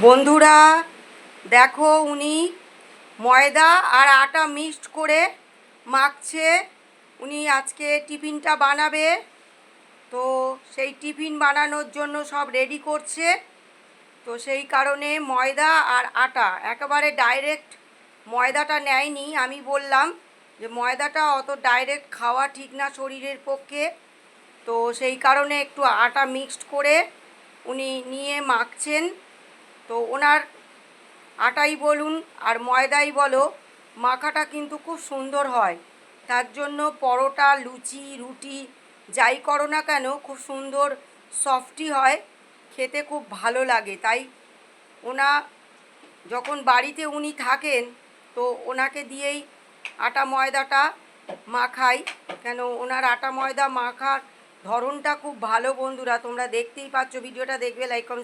বন্ধুরা দেখো উনি ময়দা আর আটা মিক্সড করে মাখছে। উনি আজকে টিফিনটা বানাবে, তো সেই টিফিন বানানোর জন্য সব রেডি করছে। তো সেই কারণে ময়দা আর আটা একেবারে ডাইরেক্ট ময়দাটা নেয়নি। আমি বললাম যে ময়দাটা অত ডাইরেক্ট খাওয়া ঠিক না শরীরের পক্ষে, তো সেই কারণে একটু আটা মিক্সড করে উনি নিয়ে মাখছেন। তো ওনার আটাই বলুন আর ময়দাই বলো, মাখাটা কিন্তু খুব সুন্দর হয়। তার জন্য পরোটা, লুচি, রুটি যাই করো না কেন খুব সুন্দর সফটি হয়, খেতে খুব ভালো লাগে। তাই ওনা যখন বাড়িতে উনি থাকেন তো ওনাকে দিয়েই আটা ময়দাটা মাখাই, কেন ওনার আটা ময়দা মাখার ধরনটা খুব ভালো। বন্ধুরা তোমরা দেখতেই পাচ্ছ, ভিডিওটা দেখবে, লাইক কমেন্ট